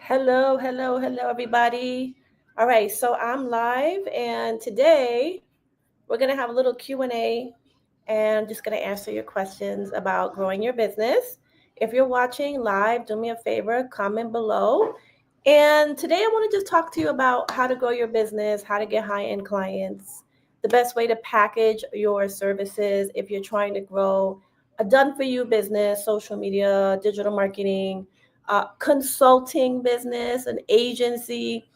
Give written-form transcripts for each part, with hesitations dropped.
Hello, everybody. All right, so I'm live, and today we're gonna have a little Q&A, and just gonna answer your questions about growing your business. If you're watching live, do me a favor, comment below. And today I want to just talk to you about how to grow your business, how to get high-end clients, the best way to package your services if you're trying to grow a done-for-you business, social media, digital marketing, consulting business, an agency.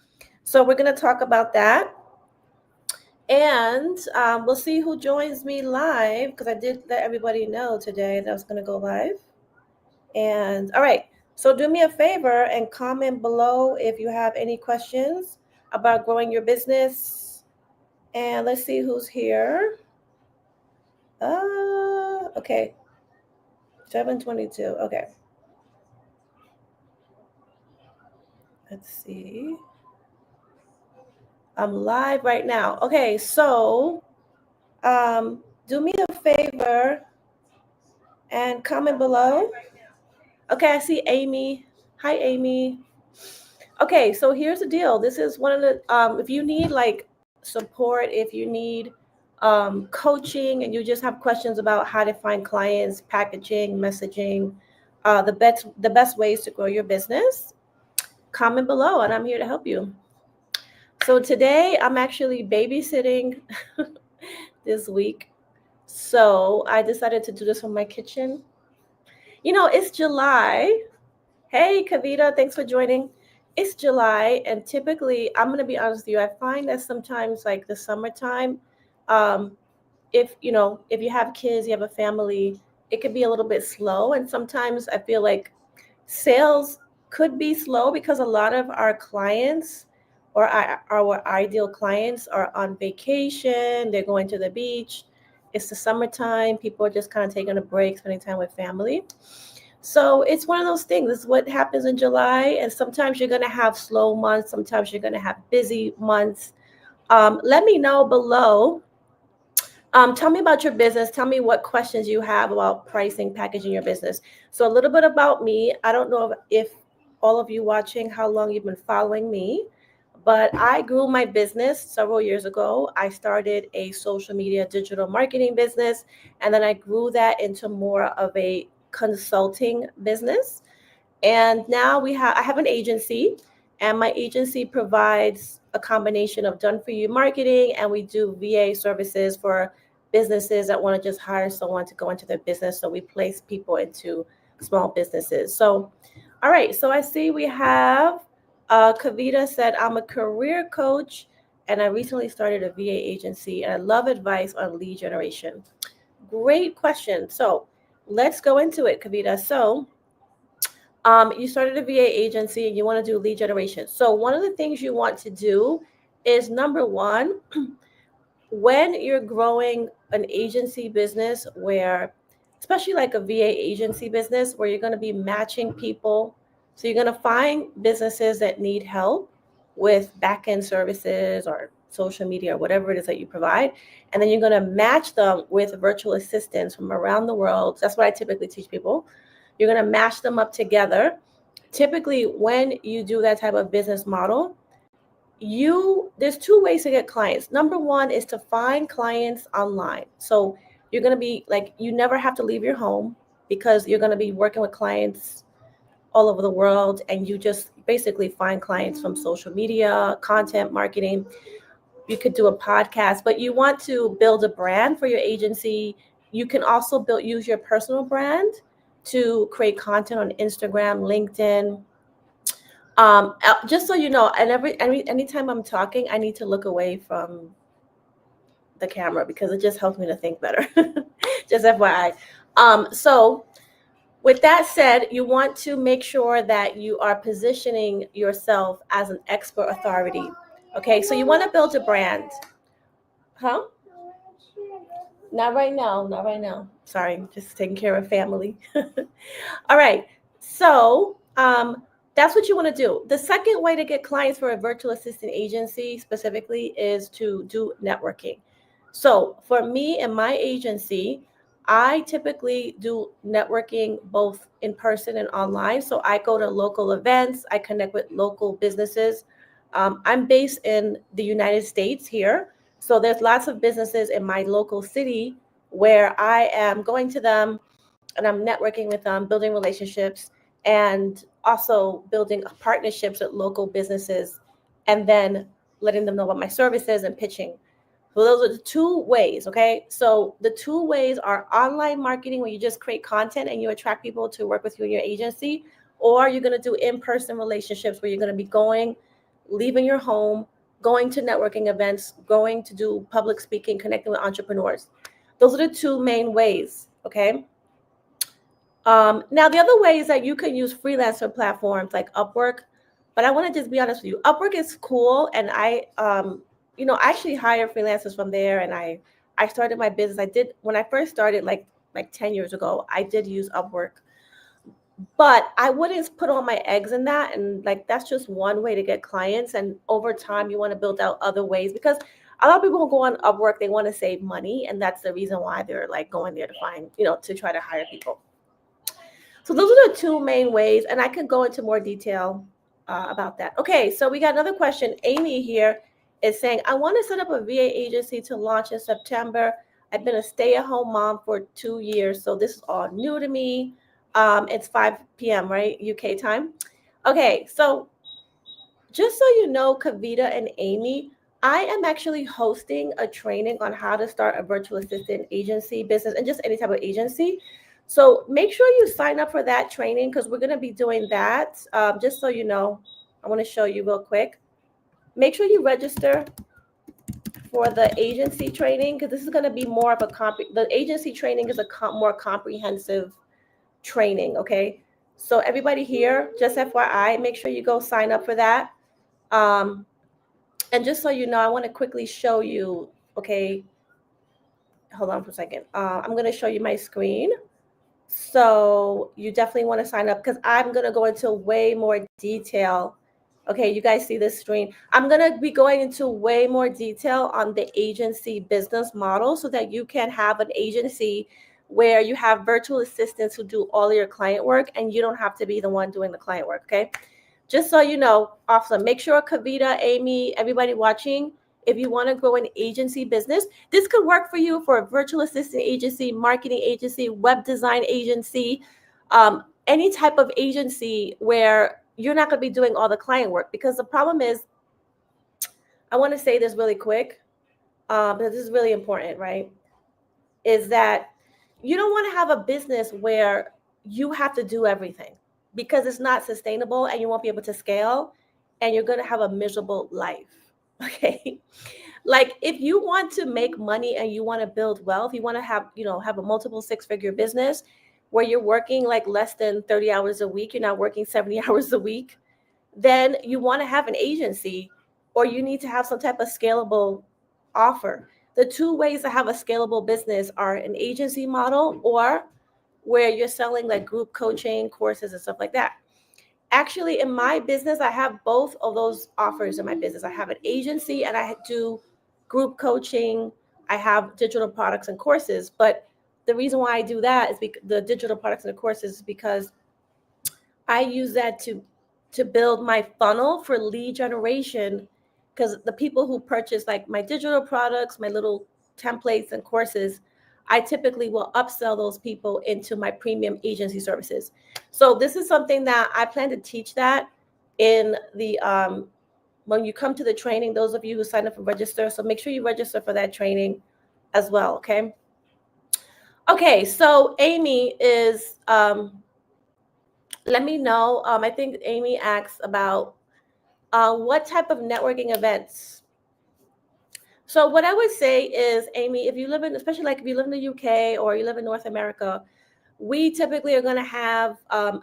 So we're going to talk about that. And we'll see who joins me live, because I did let everybody know today that I was going to go live. And all right, so do me a favor and comment below if you have any questions about growing your business. And let's see who's here. Okay, 7:22. Okay. Let's see. I'm live right now. Okay, so do me a favor and comment below. Okay, I see Amy. Hi, Amy. Okay, so here's the deal. This is one of the, if you need like support, if you need coaching, and you just have questions about how to find clients, packaging, messaging, the best ways to grow your business, comment below and I'm here to help you. So today I'm actually babysitting this week. So I decided to do this from my kitchen. You know, it's July. Hey, Kavita, thanks for joining. It's July, and typically, I'm going to be honest with you, I find that sometimes, like the summertime, um, if you have kids, you have a family, it could be a little bit slow. And sometimes I feel like sales could be slow because a lot of our clients or our ideal clients are on vacation, they're going to the beach. It's the summertime, people are just kind of taking a break, spending time with family. So it's one of those things. This is what happens in July. And sometimes you're going to have slow months. Sometimes you're going to have busy months. Let me know below. Tell me about your business. Tell me what questions you have about pricing, packaging your business. So a little bit about me. I don't know if all of you watching, how long you've been following me, but I grew my business several years ago. I started a social media digital marketing business, and then I grew that into more of a consulting business. And now I have an agency, and my agency provides a combination of done for you marketing, and we do VA services for businesses that want to just hire someone to go into their business. So we place people into small businesses. So all right, so I see we have Kavita said, I'm a career coach and I recently started a VA agency and I love advice on lead generation. Great question. So let's go into it, Kavita. So you started a VA agency and you want to do lead generation. So one of the things you want to do is, number one, when you're growing an agency business where, especially like a VA agency business, where you're going to be matching people. So you're going to find businesses that need help with back-end services or social media or whatever it is that you provide. And then you're going to match them with virtual assistants from around the world. That's what I typically teach people. You're going to match them up together. Typically, when you do that type of business model, there's two ways to get clients. Number one is to find clients online. So you're going to be like, you never have to leave your home because you're going to be working with clients all over the world, and you just basically find clients from social media, content marketing. You could do a podcast, but you want to build a brand for your agency. You can also use your personal brand to create content on Instagram, LinkedIn. Just so you know, and anytime I'm talking, I need to look away from the camera because it just helps me to think better. Just FYI. So with that said, you want to make sure that you are positioning yourself as an expert authority. Okay, so you want to build a brand. Huh? Not right now. Not right now. Sorry, just taking care of family. All right. So that's what you want to do. The second way to get clients for a virtual assistant agency specifically is to do networking. So for me and my agency, I typically do networking both in person and online. So I go to local events, I connect with local businesses. I'm based in the United States here. So there's lots of businesses in my local city where I am going to them and I'm networking with them, building relationships, and also building partnerships with local businesses, and then letting them know about my services and pitching. So those are the two ways, okay? So the two ways are online marketing, where you just create content and you attract people to work with you in your agency, or you're going to do in-person relationships where you're going to be going, leaving your home, going to networking events, going to do public speaking, connecting with entrepreneurs. Those are the two main ways, okay? Now, the other way is that you can use freelancer platforms like Upwork, but I want to just be honest with you. Upwork is cool, and I actually hire freelancers from there, and I started my business. I did when I first started, like 10 years ago. I did use Upwork, but I wouldn't put all my eggs in that, and like that's just one way to get clients. And over time, you want to build out other ways, because a lot of people who go on Upwork, they want to save money, and that's the reason why they're like going there to find, to try to hire people. So those are the two main ways, and I can go into more detail about that. Okay, so we got another question. Amy here is saying, I want to set up a VA agency to launch in September. I've been a stay-at-home mom for 2 years, so this is all new to me. It's 5 p.m., right? UK time. Okay, so just so you know, Kavita and Amy, I am actually hosting a training on how to start a virtual assistant agency business, and just any type of agency. So make sure you sign up for that training, because we're going to be doing that. Just so you know, I want to show you real quick. Make sure you register for the agency training, because this is going to be more of the agency training is a more comprehensive training. Okay. So everybody here, just FYI, make sure you go sign up for that. And just so you know, I want to quickly show you, okay, hold on for a second. I'm going to show you my screen. So you definitely want to sign up, because I'm going to go into way more detail. Okay, you guys see this screen. I'm going to be going into way more detail on the agency business model, so that you can have an agency where you have virtual assistants who do all of your client work, and you don't have to be the one doing the client work, okay? Just so you know, awesome. Make sure Kavita, Amy, everybody watching, if you want to grow an agency business, this could work for you for a virtual assistant agency, marketing agency, web design agency, any type of agency where you're not going to be doing all the client work. Because the problem is, I want to say this really quick, because this is really important, right? Is that you don't want to have a business where you have to do everything, because it's not sustainable and you won't be able to scale, and you're going to have a miserable life. Okay. Like, if you want to make money and you want to build wealth, you want to have a multiple 6-figure business where you're working like less than 30 hours a week, you're not working 70 hours a week, then you want to have an agency, or you need to have some type of scalable offer. The two ways to have a scalable business are an agency model, or where you're selling like group coaching courses and stuff like that. Actually, in my business, I have both of those offers in my business. I have an agency and I do group coaching. I have digital products and courses. But the reason why I do that is because the digital products and the courses is because I use that to build my funnel for lead generation, because the people who purchase like my digital products, my little templates and courses, I typically will upsell those people into my premium agency services. So this is something that I plan to teach that in the when you come to the training, those of you who sign up and register. So make sure you register for that training as well. Okay. Okay. So Amy is let me know. I think Amy asked about what type of networking events. So what I would say is, Amy, if you live in, especially like if you live in the UK or you live in North America, we typically are going to have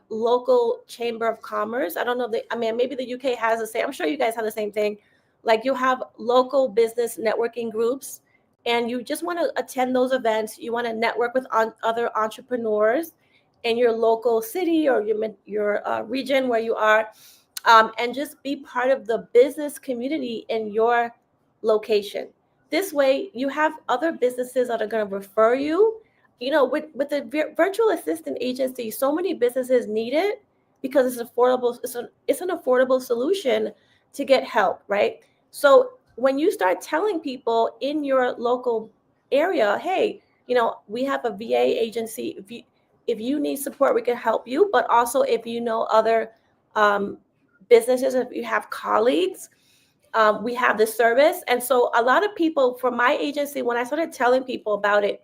local chamber of commerce. I don't know maybe the UK has the same. I'm sure you guys have the same thing. Like, you have local business networking groups, and you just want to attend those events. You want to network with other entrepreneurs in your local city or your region where you are, and just be part of the business community in your location. This way, you have other businesses that are going to refer you. with the virtual assistant agency, so many businesses need it because it's affordable. It's an affordable solution to get help, right? So when you start telling people in your local area, hey, we have a VA agency. If you need support, we can help you. But also, if you know other businesses, if you have colleagues, we have this service. And so a lot of people from my agency, when I started telling people about it,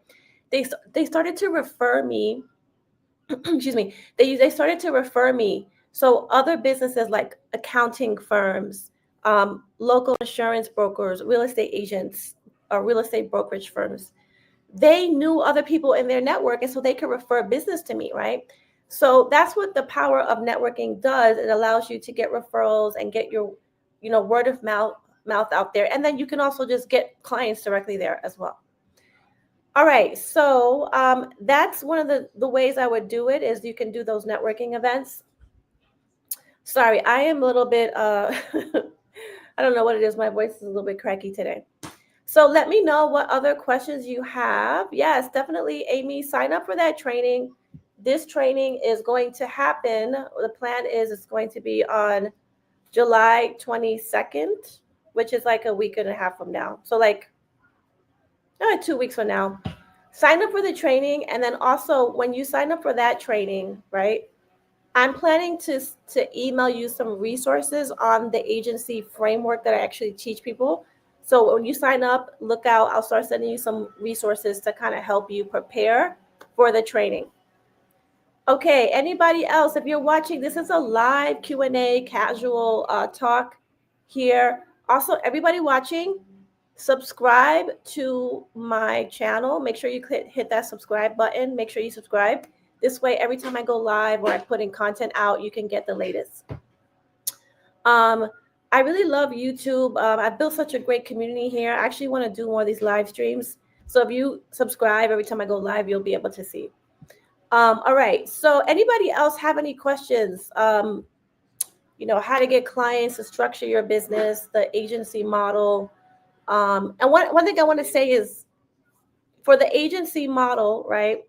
they started to refer me. Excuse me. They started to refer me. So other businesses like accounting firms, local insurance brokers, real estate agents, or real estate brokerage firms, they knew other people in their network, and so they could refer business to me, right? So that's what the power of networking does. It allows you to get referrals and get your word of mouth out there, and then you can also just get clients directly there as well. All right, so that's one of the ways I would do it, is you can do those networking events. Sorry, I am a little bit I don't know what it is, my voice is a little bit cracky today. So let me know what other questions you have. Yes, definitely, Amy, sign up for that training. This training is going to happen. The plan is it's going to be on July 22nd, which is like a week and a half from now. So like 2 weeks from now. Sign up for the training. And then also when you sign up for that training, right, I'm planning to email you some resources on the agency framework that I actually teach people. So when you sign up, look out. I'll start sending you some resources to kind of help you prepare for the training. Okay, anybody else? If you're watching, this is a live Q&A, casual talk here. Also, everybody watching, subscribe to my channel. Make sure you hit that subscribe button. Make sure you subscribe. This way, every time I go live or I put in content out, you can get the latest. I really love YouTube. I've built such a great community here. I actually want to do more of these live streams. So if you subscribe, every time I go live, you'll be able to see. All right. So anybody else have any questions? How to get clients, to structure your business, the agency model. And one thing I want to say is for the agency model, right?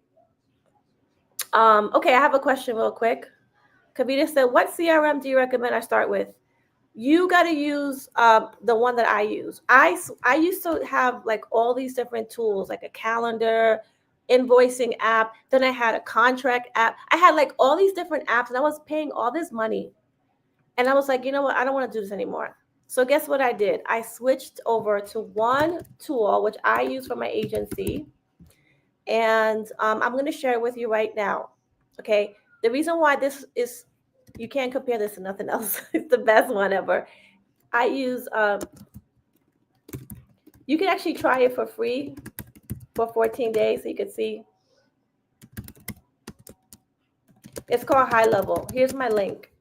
Okay, I have a question real quick. Kavita said, what CRM do you recommend I start with? You got to use the one that I use. I used to have like all these different tools, like a calendar, invoicing app. Then I had a contract app. I had like all these different apps, and I was paying all this money. And I was like, you know what? I don't want to do this anymore. So guess what I did? I switched over to one tool, which I use for my agency. And I'm going to share it with you right now. Okay. The reason why this is, you can't compare this to nothing else. It's the best one ever. I use, you can actually try it for free for 14 days. So you can see. It's called GoHighLevel. Here's my link.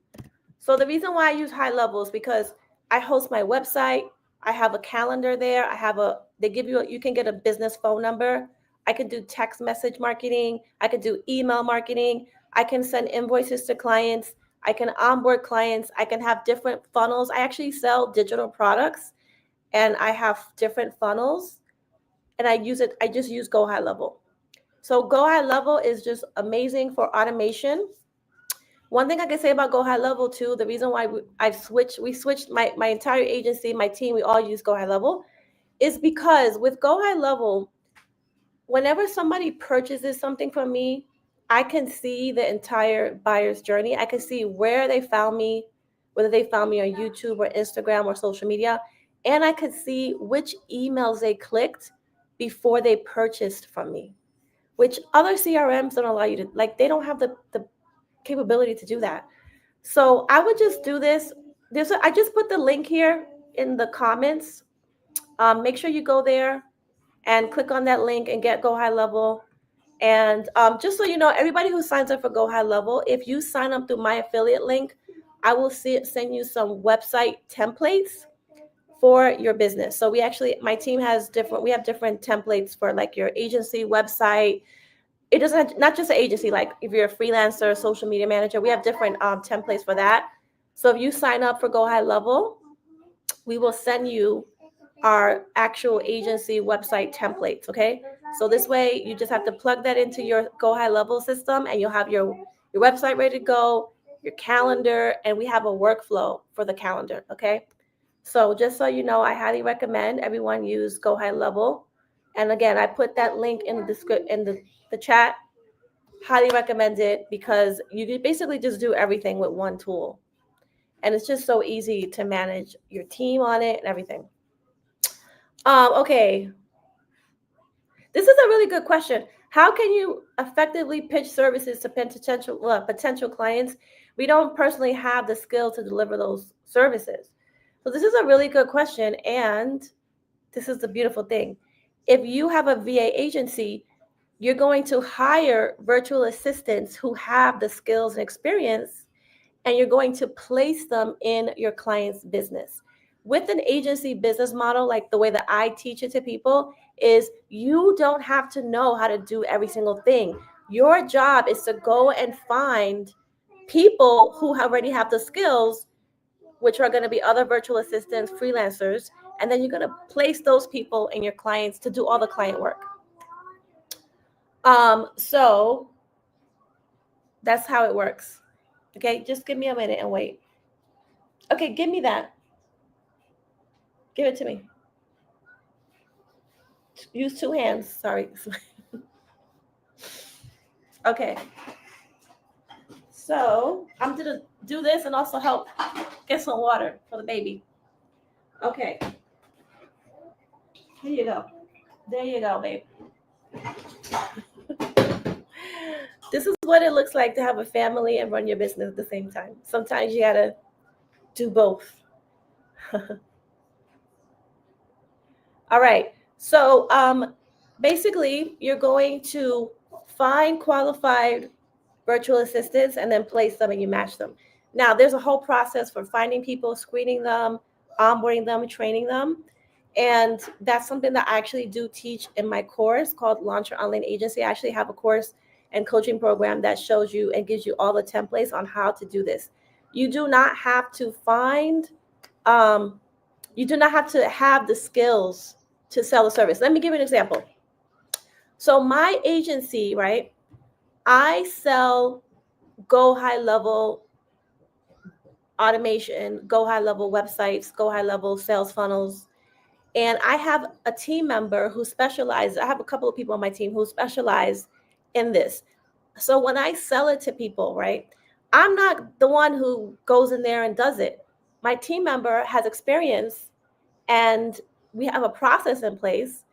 So the reason why I use GoHighLevel is because I host my website. I have a calendar there. They give you, you can get a business phone number. I can do text message marketing. I can do email marketing. I can send invoices to clients. I can onboard clients. I can have different funnels. I actually sell digital products, and I have different funnels, and I just use GoHighLevel. So GoHighLevel is just amazing for automation. One thing I can say about GoHighLevel too, the reason why we switched my entire agency, my team, we all use GoHighLevel, is because with GoHighLevel, whenever somebody purchases something from me, I can see the entire buyer's journey. I can see where they found me, whether they found me on YouTube or Instagram or social media, and I could see which emails they clicked before they purchased from me, which other CRMs don't allow you to, like, they don't have the capability to do that. So I would just do this. I just put the link here in the comments. Make sure you go there and click on that link and get GoHighLevel. And just so you know, everybody who signs up for GoHighLevel, if you sign up through my affiliate link, I will send you some website templates for your business. So my team has we have different templates for like your agency website. It doesn't, not just an agency, like if you're a freelancer, social media manager, we have different templates for that. So if you sign up for GoHighLevel, we will send you our actual agency website templates. Okay. So this way, you just have to plug that into your GoHighLevel system, and you'll have your website ready to go, your calendar, and we have a workflow for the calendar, okay? So just so you know, I highly recommend everyone use GoHighLevel. And again, I put that link in the chat. Highly recommend it because you basically just do everything with one tool. And it's just so easy to manage your team on it and everything. Okay. This is a really good question. How can you effectively pitch services to potential clients? We don't personally have the skill to deliver those services. So this is a really good question. And this is the beautiful thing. If you have a VA agency, you're going to hire virtual assistants who have the skills and experience, and you're going to place them in your client's business. With an agency business model, like the way that I teach it to people, is you don't have to know how to do every single thing. Your job is to go and find people who already have the skills, which are going to be other virtual assistants, freelancers, and then you're going to place those people in your clients to do all the client work. So that's how it works. Okay, just give me a minute and wait. Okay, give me that. Give it to me. Use two hands. Sorry. Okay. So I'm going to do this and also help get some water for the baby. Okay. Here you go. There you go, babe. This is what it looks like to have a family and run your business at the same time. Sometimes you got to do both. All right. So basically, you're going to find qualified virtual assistants and then place them and you match them. Now, there's a whole process for finding people, screening them, onboarding them, training them. And that's something that I actually do teach in my course called Launch Your Online Agency. I actually have a course and coaching program that shows you and gives you all the templates on how to do this. You do not have to find, you do not have to have the skills to sell a service. Let me give you an example. So my agency, right? I sell GoHighLevel automation, GoHighLevel websites, GoHighLevel sales funnels. And I have a team member who specializes, I have a couple of people on my team who specialize in this. So when I sell it to people, right, I'm not the one who goes in there and does it. My team member has experience and we have a process in place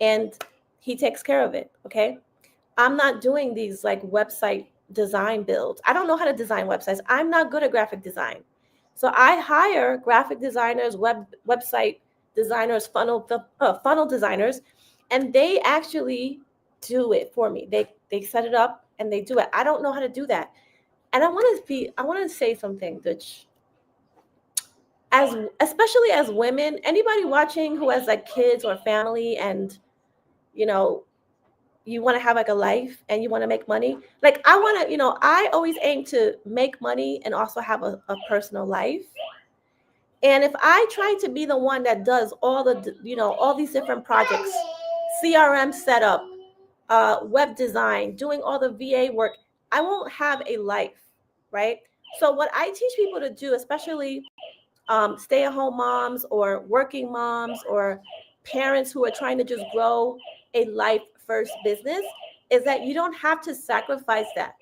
and he takes care of it, okay? I'm not doing these like website design builds. I don't know how to design websites. I'm not good at graphic design. So I hire graphic designers, website designers, funnel designers, and they actually do it for me. They set it up and they do it. I don't know how to do that. And I want to say something, Dutch. Especially as women, anybody watching who has like kids or family and you want to have like a life and you want to make money. Like I want to, I always aim to make money and also have a personal life. And if I try to be the one that does all all these different projects, CRM setup, web design, doing all the VA work, I won't have a life, right? So what I teach people to do, especially stay-at-home moms or working moms or parents who are trying to just grow a life first business, is that you don't have to sacrifice that.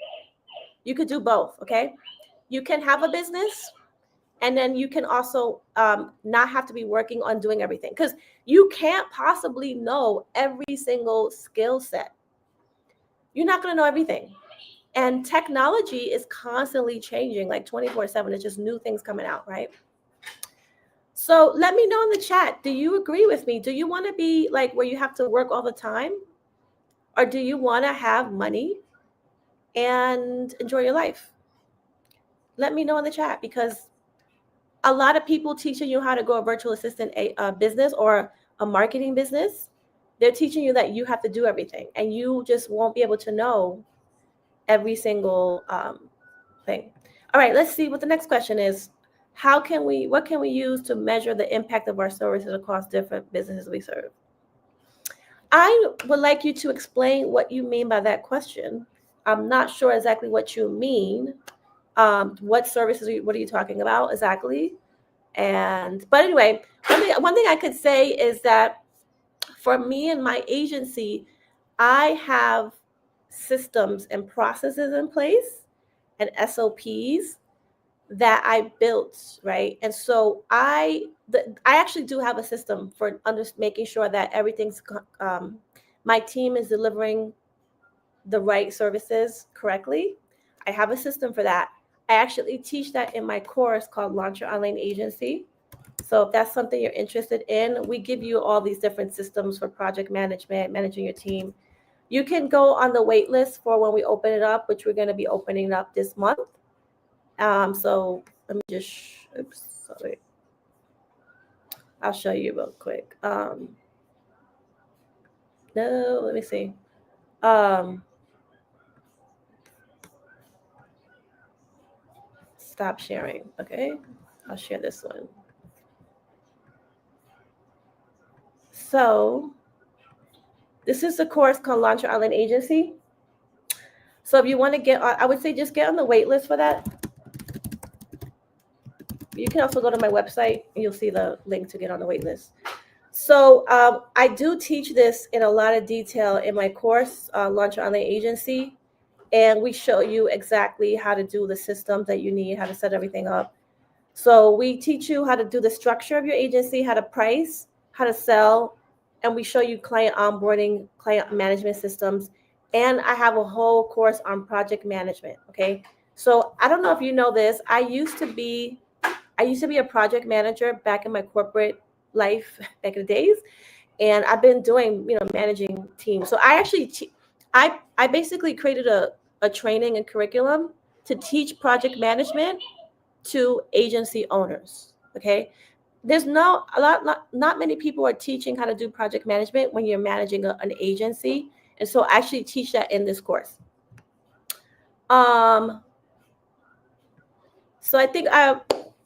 You could do both, okay? You can have a business and then you can also not have to be working on doing everything because you can't possibly know every single skill set. You're not going to know everything. And technology is constantly changing, like 24/7. It's just new things coming out, right? So let me know in the chat. Do you agree with me? Do you want to be like where you have to work all the time? Or do you want to have money and enjoy your life? Let me know in the chat because a lot of people teaching you how to grow a virtual assistant business or a marketing business, they're teaching you that you have to do everything and you just won't be able to know every single thing. All right, let's see what the next question is. What can we use to measure the impact of our services across different businesses we serve? I would like you to explain what you mean by that question. I'm not sure exactly what you mean. What services what are you talking about exactly? But anyway, one thing I could say is that for me and my agency, I have systems and processes in place and SOPs that I built, right? And so I actually do have a system for making sure that everything's my team is delivering the right services correctly. I have a system for that. I actually teach that in my course called Launch Your Online Agency. So if that's something you're interested in, we give you all these different systems for project management, managing your team. You can go on the wait list for when we open it up, which we're going to be opening up this month. So let me just, oops, sorry. I'll show you real quick. No, let me see. Stop sharing. Okay, I'll share this one. So this is the course called Launch Your Online Agency. So if you want to get on, I would say just get on the wait list for that. You can also go to my website and you'll see the link to get on the wait list. So I do teach this in a lot of detail in my course, Launch Your Online Agency. And we show you exactly how to do the systems that you need, how to set everything up. So we teach you how to do the structure of your agency, how to price, how to sell, and we show you client onboarding, client management systems. And I have a whole course on project management. Okay. So I don't know if you know this. I used to be a project manager back in my corporate life back in the days. And I've been doing, managing teams. So I actually, I basically created a training and curriculum to teach project management to agency owners. Okay. There's not many people are teaching how to do project management when you're managing an agency. And so I actually teach that in this course. So I think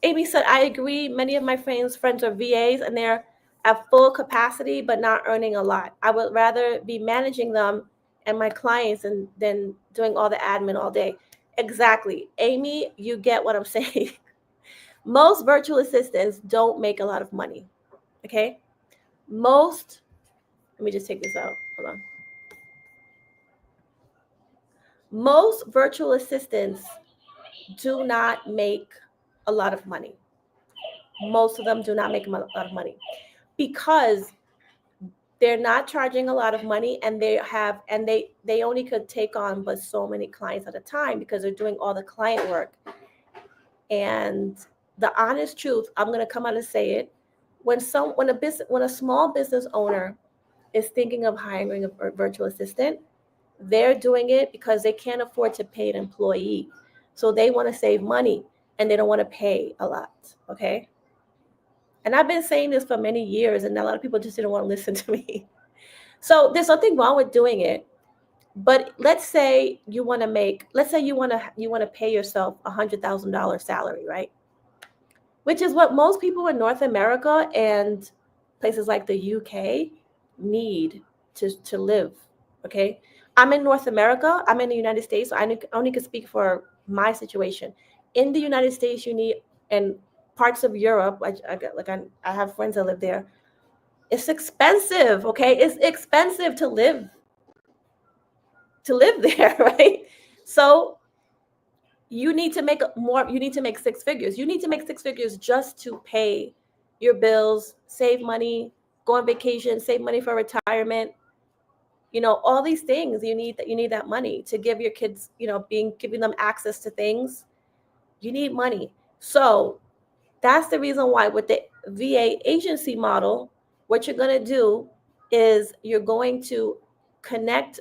Amy said, I agree. Many of my friends are VAs and they're at full capacity, but not earning a lot. I would rather be managing them and my clients than doing all the admin all day. Exactly. Amy, you get what I'm saying. Most virtual assistants don't make a lot of money. Okay. Let me just take this out. Hold on. Most virtual assistants do not make a lot of money. Most of them do not make a lot of money because they're not charging a lot of money, and they only could take on but so many clients at a time because they're doing all the client work. And the honest truth, I'm going to come out and say it, when a small business owner is thinking of hiring a virtual assistant, they're doing it because they can't afford to pay an employee. So they want to save money and they don't want to pay a lot. Okay. And I've been saying this for many years, and a lot of people just didn't want to listen to me. So there's nothing wrong with doing it. But let's say you want to pay yourself $100,000 salary, right? Which is what most people in North America and places like the UK need to live. Okay. I'm in North America. I'm in the United States. So I only can speak for my situation. In the United States, you need, and parts of Europe, I have friends that live there. It's expensive. Okay. It's expensive to live there, right? So you need to make more. You need to make six figures. You need to make six figures just to pay your bills, save money, go on vacation, save money for retirement. All these things you need that money to give your kids, giving them access to things. You need money. So that's the reason why with the VA agency model, what you're going to do is you're going to connect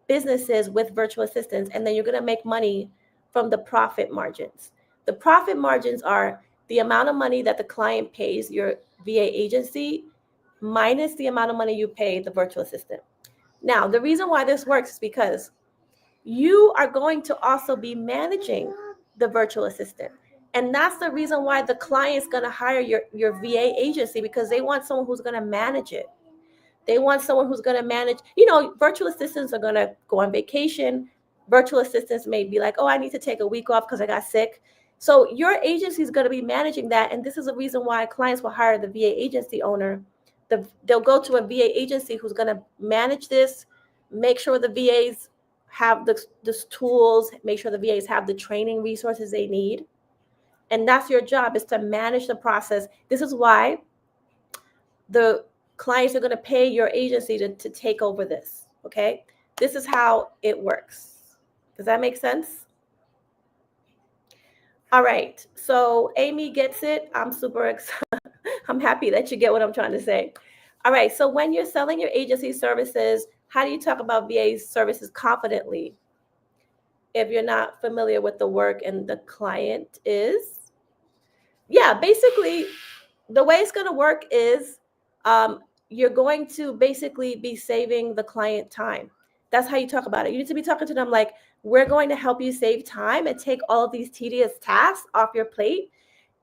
businesses with virtual assistants, and then you're going to make money from the profit margins. The profit margins are the amount of money that the client pays your VA agency minus the amount of money you pay the virtual assistant. Now, the reason why this works is because you are going to also be managing the virtual assistant. And that's the reason why the client's going to hire your VA agency, because they want someone who's going to manage it. They want someone who's going to manage, virtual assistants are going to go on vacation. Virtual assistants may be like, oh, I need to take a week off because I got sick. So your agency is going to be managing that. And this is a reason why clients will hire the VA agency owner. They'll go to a VA agency who's going to manage this, make sure the VAs have the tools, make sure the VAs have the training resources they need. And that's your job, is to manage the process. This is why the clients are going to pay your agency to take over this. Okay. This is how it works. Does that make sense? All right. So Amy gets it. I'm super excited. I'm happy that you get what I'm trying to say. All right. So when you're selling your agency services, how do you talk about VA services confidently if you're not familiar with the work and the client is? Yeah, basically, the way it's going to work is you're going to basically be saving the client time. That's how you talk about it. You need to be talking to them like, we're going to help you save time and take all of these tedious tasks off your plate.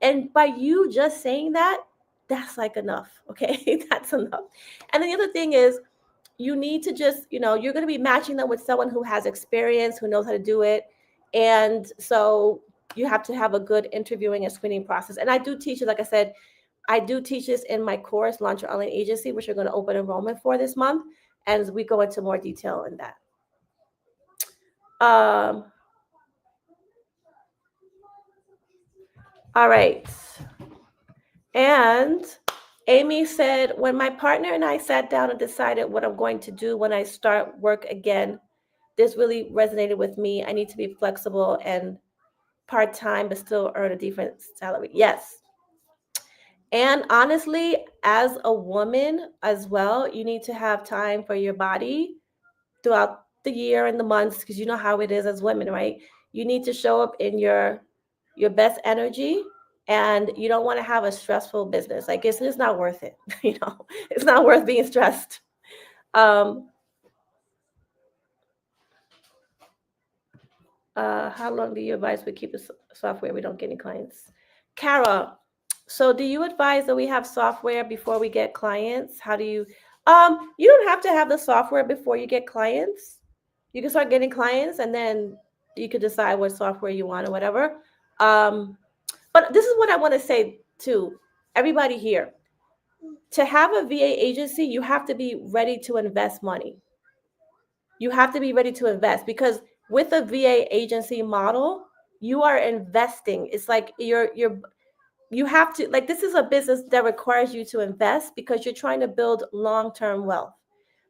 And by you just saying that, that's like enough. Okay, that's enough. And then the other thing is, you need to just, you're going to be matching them with someone who has experience, who knows how to do it. And so you have to have a good interviewing and screening process. And I do teach it, like I said, I do teach this in my course, Launch Your Online Agency, which you're going to open enrollment for this month. And we go into more detail in that. All right. And Amy said, when my partner and I sat down and decided what I'm going to do when I start work again, this really resonated with me. I need to be flexible and part-time, but still earn a different salary. Yes. And honestly, as a woman as well, you need to have time for your body throughout the year and the months, because you know how it is as women, right? You need to show up in your best energy, and you don't want to have a stressful business. Like it's just not worth it. It's not worth being stressed. How long do you advise we keep the software? We don't get any clients. Kara, so do you advise that we have software before we get clients? How do you, you don't have to have the software before you get clients. You can start getting clients and then you could decide what software you want or whatever. But this is what I want to say to everybody here. To have a VA agency, you have to be ready to invest money. You have to be ready to invest, because with a VA agency model, you are investing. It's like you have to, like, this is a business that requires you to invest because you're trying to build long-term wealth.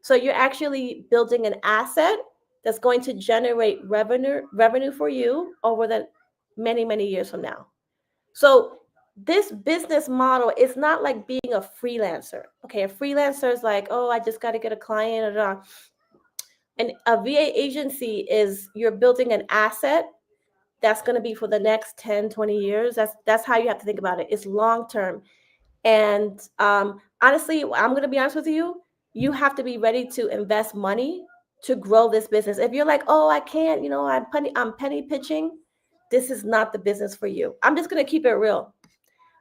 So you're actually building an asset that's going to generate revenue for you over the many, many years from now. So this business model is not like being a freelancer. Okay, a freelancer is like, oh, I just got to get a client. And a VA agency is, you're building an asset that's going to be for the next 10, 20 years. That's how you have to think about it. It's long-term. And honestly, I'm going to be honest with you, you have to be ready to invest money to grow this business. If you're like, oh, I can't, I'm penny pitching, this is not the business for you. I'm just going to keep it real.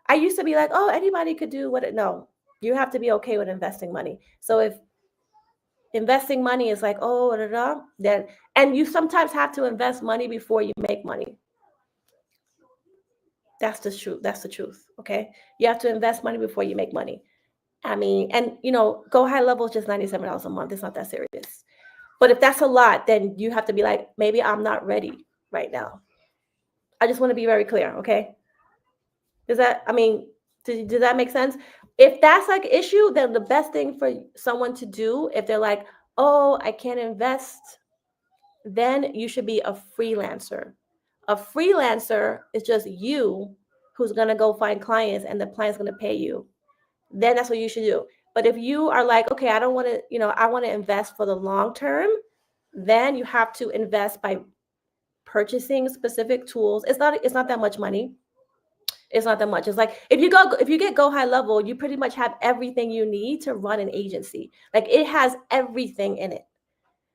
I used to be like, oh, anybody could do no, you have to be okay with investing money. So if investing money is like, oh, then, and you sometimes have to invest money before you make money. That's the truth. That's the truth. Okay. You have to invest money before you make money. I mean, and GoHighLevel is just $97 a month. It's not that serious. But if that's a lot, then you have to be like, maybe I'm not ready right now. I just want to be very clear. Okay. Does that make sense? If that's like an issue, then the best thing for someone to do, if they're like, oh, I can't invest, then you should be a freelancer. A freelancer is just you who's going to go find clients and the client's going to pay you. Then that's what you should do. But if you are like, okay, I don't want to, I want to invest for the long term, then you have to invest by purchasing specific tools. It's not that much money. It's not that much. It's like if you get GoHighLevel, you pretty much have everything you need to run an agency. Like it has everything in it.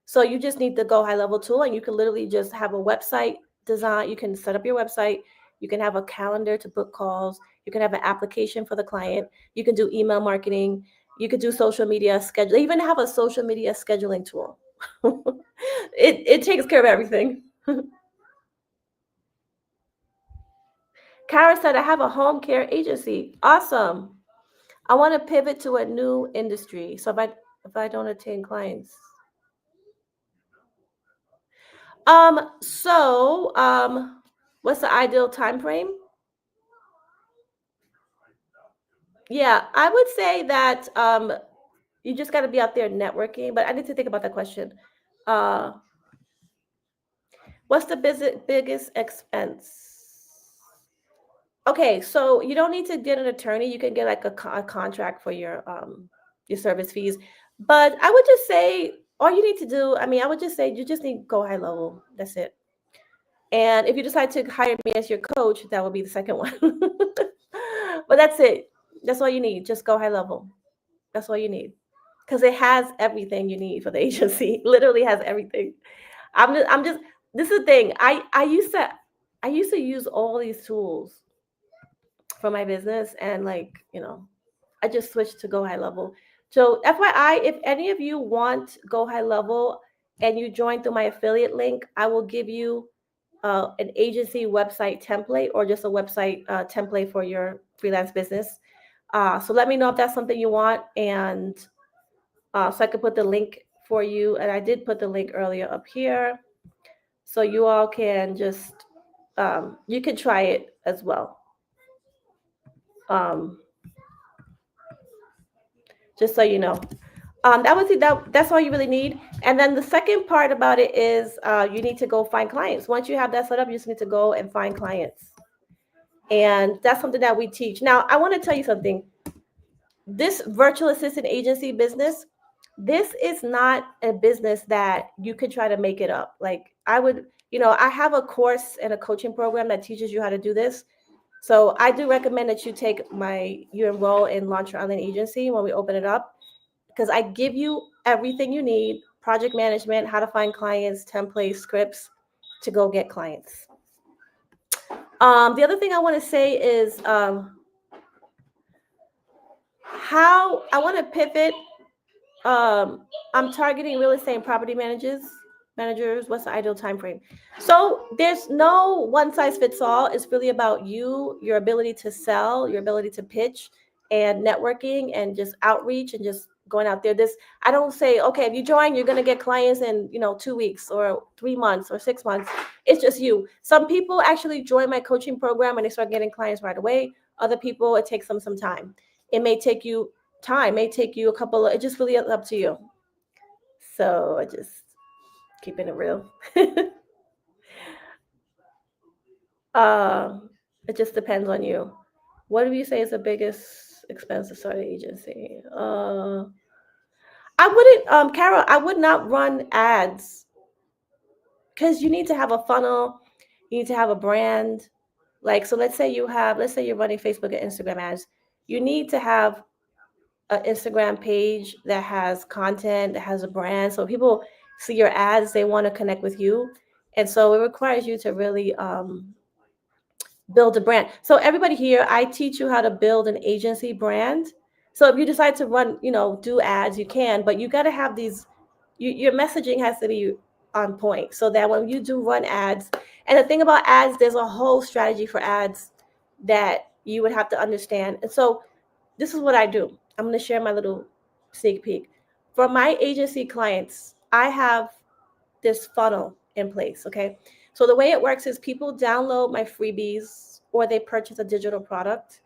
So you just need the GoHighLevel tool, and you can literally just have a website design. You can set up your website. You can have a calendar to book calls. You can have an application for the client. You can do email marketing. You could do social media schedule. They even have a social media scheduling tool. it takes care of everything. Kara said, I have a home care agency. Awesome. I want to pivot to a new industry. So if I don't attain clients. What's the ideal time frame? Yeah, I would say that you just got to be out there networking, but I need to think about that question. What's the biggest expense? Okay, so you don't need to get an attorney. You can get like a contract for your service fees. But I would just say all you need to do, I mean, I would just say you just need to go high level. That's it. And if you decide to hire me as your coach, that would be the second one. But that's it. That's all you need. Just go high level. That's all you need. Because it has everything you need for the agency. Literally has everything. I'm just this is the thing. I used to use all these tools for my business, and I just switched to Go High Level. So FYI, if any of you want Go High Level and you join through my affiliate link, I will give you an agency website template or just a website template for your freelance business. So let me know if that's something you want, and so I could put the link for you. And I did put the link earlier up here, so you all can just you can try it as well. Just so you know. That's all you really need. And then the second part about it is you need to go find clients. Once you have that set up, you just need to go and find clients. And that's something that we teach. Now, I want to tell you something. This virtual assistant agency business, this is not a business that you could try to make it up. Like I would, I have a course and a coaching program that teaches you how to do this. So I do recommend that you enroll in Launch Your Online Agency when we open it up, because I give you everything you need: project management, how to find clients, templates, scripts to go get clients. The other thing I want to say is how I want to pivot. I'm targeting real estate and property managers. What's the ideal time frame? So there's no one size fits all. It's really about you, your ability to sell, your ability to pitch, and networking, and just outreach, and just going out there. I don't say, okay, if you join, you're going to get clients in 2 weeks or 3 months or 6 months. It's just you. Some people actually join my coaching program and they start getting clients right away. Other people, it takes them some time. It may take you time, may take you it just really up to you. So I just keeping it real. It just depends on you. What do you say is the biggest expense to start an agency? I wouldn't, Carol, I would not run ads, because you need to have a funnel. You need to have a brand. So let's say you're running Facebook and Instagram ads. You need to have an Instagram page that has content, that has a brand. So people see your ads, they want to connect with you. And so it requires you to really build a brand. So everybody here, I teach you how to build an agency brand. So if you decide to run, do ads, you can, but you got to have your messaging has to be on point, so that when you do run ads, and the thing about ads, there's a whole strategy for ads that you would have to understand. And so this is what I do. I'm going to share my little sneak peek. For my agency clients, I have this funnel in place, okay? So the way it works is people download my freebies or they purchase a digital product,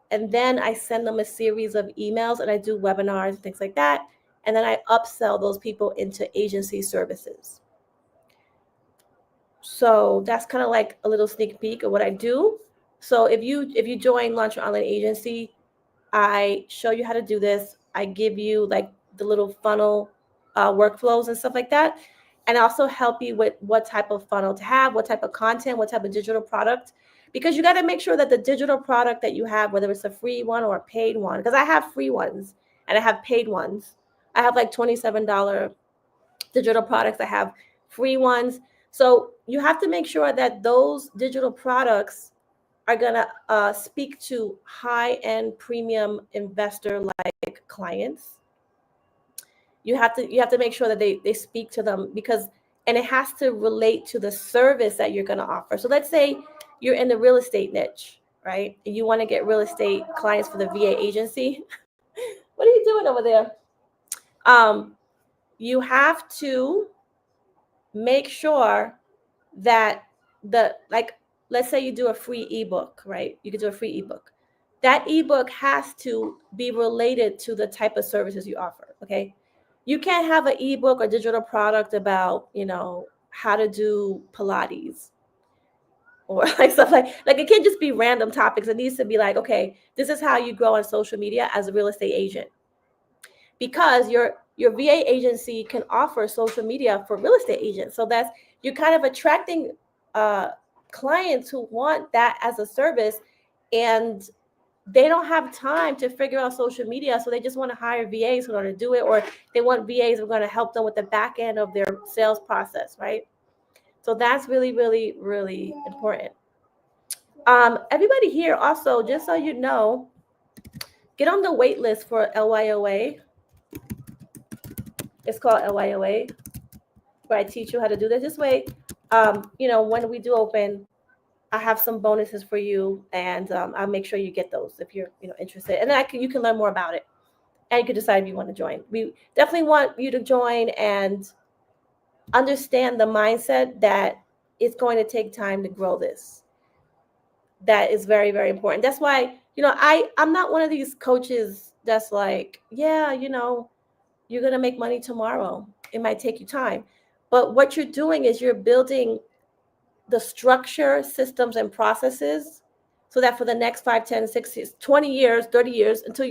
and then I send them a series of emails, and I do webinars, things like that, and then I upsell those people into agency services. So that's kind of like a little sneak peek of what I do. So if you join Launch Your Online Agency, I show you how to do this. I give you like the little funnel workflows and stuff like that. And I also help you with what type of funnel to have, what type of content, what type of digital product, because you got to make sure that the digital product that you have, whether it's a free one or a paid one, because I have free ones and I have paid ones. I have like $27 digital products. I have free ones. So you have to make sure that those digital products are going to speak to high-end premium investor like specific clients. You have to make sure that they speak to them, because, and it has to relate to the service that you're going to offer. So let's say you're in the real estate niche, right? And you want to get real estate clients for the VA agency. What are you doing over there? You have to make sure that let's say you do a free ebook, right? You could do a free ebook. That ebook has to be related to the type of services you offer, okay? You can't have an ebook or digital product about, how to do Pilates or like stuff like it can't just be random topics. It needs to be like, okay, this is how you grow on social media as a real estate agent. Because your VA agency can offer social media for real estate agents. So you're kind of attracting clients who want that as a service, and they don't have time to figure out social media. So they just want to hire VAs who are going to do it, or they want VAs who are going to help them with the back end of their sales process, right? So that's really, really, really important. Everybody here also, just so you know, get on the wait list for LYOA. It's called LYOA, where I teach you how to do this. This way, when we do open, I have some bonuses for you, and I'll make sure you get those if you're interested. And then you can learn more about it, and you can decide if you want to join. We definitely want you to join and understand the mindset that it's going to take time to grow this. That is very, very important. That's why, I'm not one of these coaches that's like, yeah, you're going to make money tomorrow. It might take you time. But what you're doing is you're building the structure, systems, and processes so that for the next 5, 10, 6 years, 20 years, 30 years, until,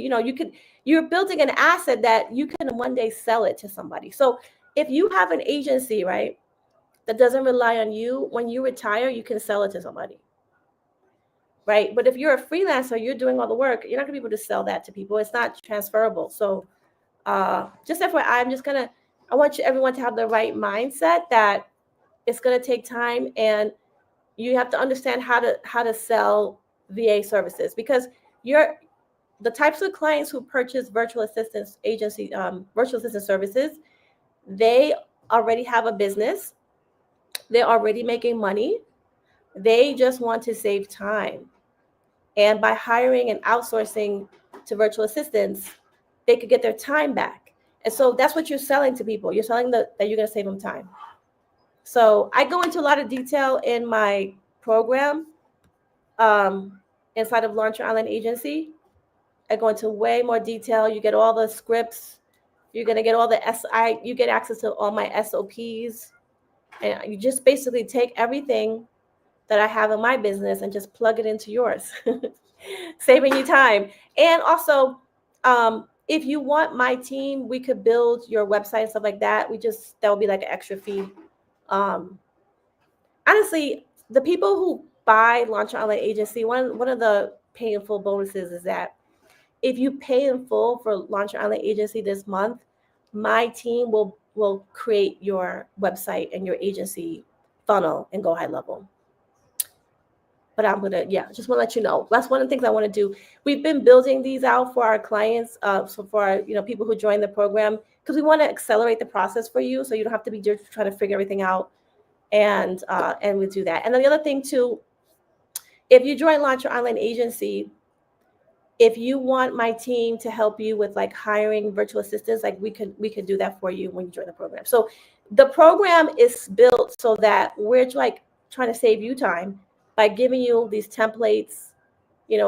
you're building an asset that you can one day sell it to somebody. So if you have an agency, right, that doesn't rely on you, when you retire, you can sell it to somebody. Right. But if you're a freelancer, you're doing all the work, you're not gonna be able to sell that to people. It's not transferable. So just FYI, I want everyone to have the right mindset that it's going to take time, and you have to understand how to sell VA services, because the types of clients who purchase virtual assistant services, they already have a business. They're already making money. They just want to save time. And by hiring and outsourcing to virtual assistants, they could get their time back. And so that's what you're selling to people. You're selling that you're going to save them time. So I go into a lot of detail in my program inside of Launch Your Online Agency. I go into way more detail. You get all the scripts. You're going to get all you get access to all my SOPs. And you just basically take everything that I have in my business and just plug it into yours, saving you time. And also, if you want my team, we could build your website and stuff like that. That would be like an extra fee. Honestly, the people who buy Launch Your Online Agency, one of the painful bonuses is that if you pay in full for Launch Your Online Agency this month, my team will create your website and your agency funnel and GoHighLevel. But I'm gonna, just want to let you know. That's one of the things I want to do. We've been building these out for our clients, so for our, people who join the program, because we want to accelerate the process for you, so you don't have to be just trying to figure everything out, and we do that. And then the other thing too, if you join Launch Your Online Agency, if you want my team to help you with like hiring virtual assistants, like we could do that for you when you join the program. So the program is built so that we're like trying to save you time by giving you these templates,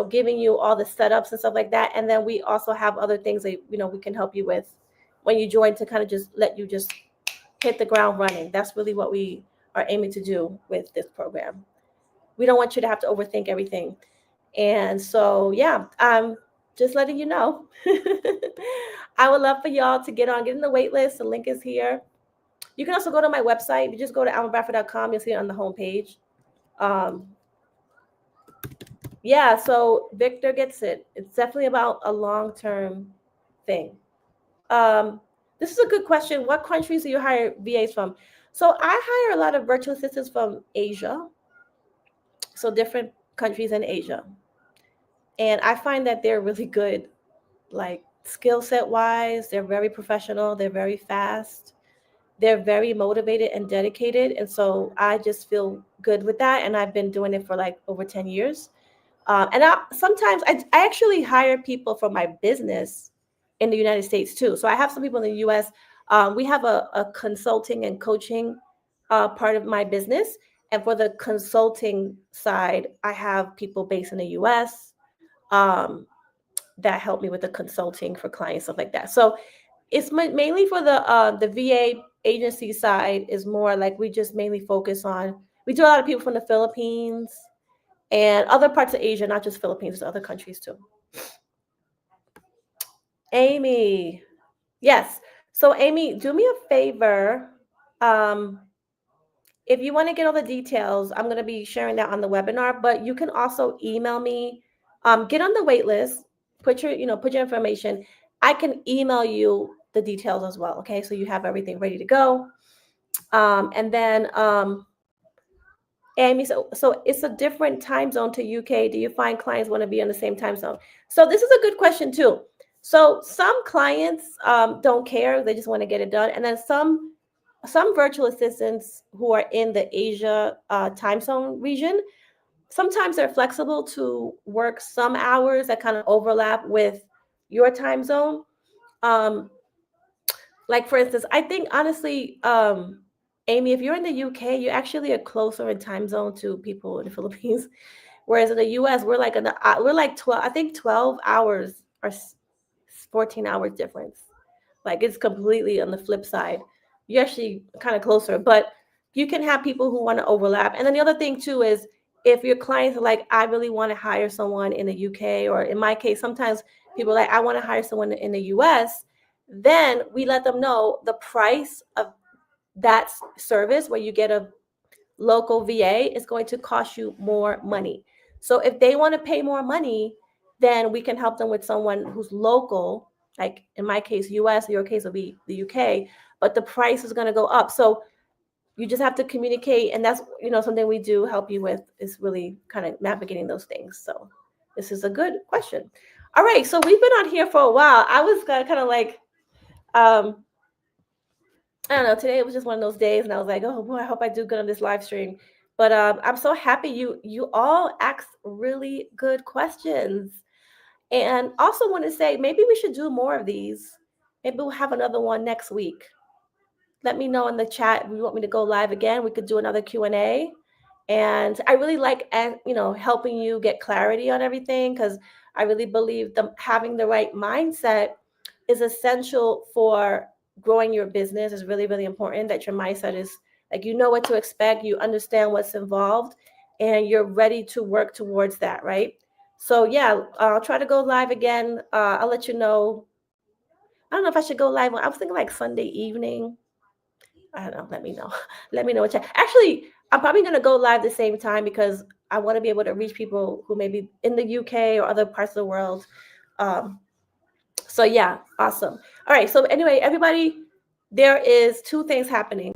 giving you all the setups and stuff like that. And then we also have other things that, we can help you with when you join, to kind of just let you just hit the ground running. That's really what we are aiming to do with this program. We don't want you to have to overthink everything. And so, I'm just letting you know. I would love for y'all to get in the wait list. The link is here. You can also go to my website. You just go to almabradford.com. You'll see it on the homepage. So Victor gets it. It's definitely about a long-term thing. This is a good question. What countries do you hire VAs from? So I hire a lot of virtual assistants from Asia. So different countries in Asia. And I find that they're really good, like skill set wise, they're very professional, they're very fast, they're very motivated and dedicated. And so I just feel good with that. And I've been doing it for like over 10 years. Sometimes I actually hire people for my business in the United States too. So I have some people in the US. We have a consulting and coaching part of my business. And for the consulting side, I have people based in the US um, that help me with the consulting for clients, stuff like that. So it's mainly for the VA agency side is more like we just mainly focus on, we do a lot of people from the Philippines and other parts of Asia, not just Philippines, other countries too. Amy, yes. So Amy, do me a favor. If you want to get all the details, I'm going to be sharing that on the webinar, but you can also email me, get on the wait list, put your information. I can email you the details as well. Okay. So you have everything ready to go. And then, Amy, so it's a different time zone to UK. Do you find clients want to be on the same time zone? So this is a good question too. So some clients don't care; they just want to get it done. And then some virtual assistants who are in the Asia time zone region, sometimes they're flexible to work some hours that kind of overlap with your time zone. Like for instance, I think honestly, Amy, if you're in the UK, you actually are closer in time zone to people in the Philippines. Whereas in the US, we're like we're like 12, I think 12 hours or 14 hours difference. Like it's completely on the flip side. You're actually kind of closer, but you can have people who want to overlap. And then the other thing too is if your clients are like, I really want to hire someone in the UK, or in my case, sometimes people are like, I want to hire someone in the US, then we let them know the price of that service where you get a local VA is going to cost you more money. So if they want to pay more money, then we can help them with someone who's local, like in my case, US, your case will be the UK, but the price is going to go up. So you just have to communicate. And that's, something we do help you with is really kind of navigating those things. So this is a good question. All right. So we've been on here for a while. I was kind of like, I don't know, today it was just one of those days and I was like, oh boy, I hope I do good on this live stream. But I'm so happy you all asked really good questions. And also want to say, maybe we should do more of these. Maybe we'll have another one next week. Let me know in the chat if you want me to go live again. We could do another Q&A. And I really like, helping you get clarity on everything, because I really believe having the right mindset is essential for growing your business. Is really, really important that your mindset is like, you know what to expect, you understand what's involved, and you're ready to work towards that, right? So yeah, I'll try to go live again. I'll let you know. I don't know if I should go live. I was thinking like Sunday evening. I don't know. Let me know. Let me know what chat. Actually, I'm probably going to go live the same time because I want to be able to reach people who may be in the UK or other parts of the world. So yeah, awesome. All right. So anyway, everybody, there is two things happening.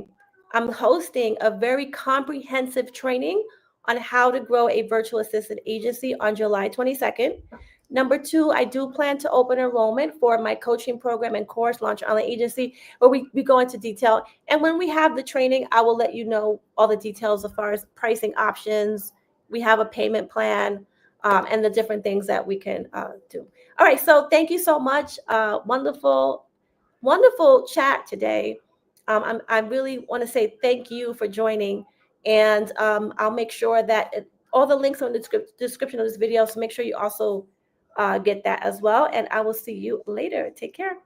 I'm hosting a very comprehensive training on how to grow a virtual assistant agency on July 22nd. Number two, I do plan to open enrollment for my coaching program and course, Launch Online Agency, where we go into detail. And when we have the training, I will let you know all the details as far as pricing options. We have a payment plan and the different things that we can do. All right, so thank you so much. Wonderful chat today. I really want to say thank you for joining. And I'll make sure that all the links are in the description of this video. So make sure you also get that as well. And I will see you later. Take care.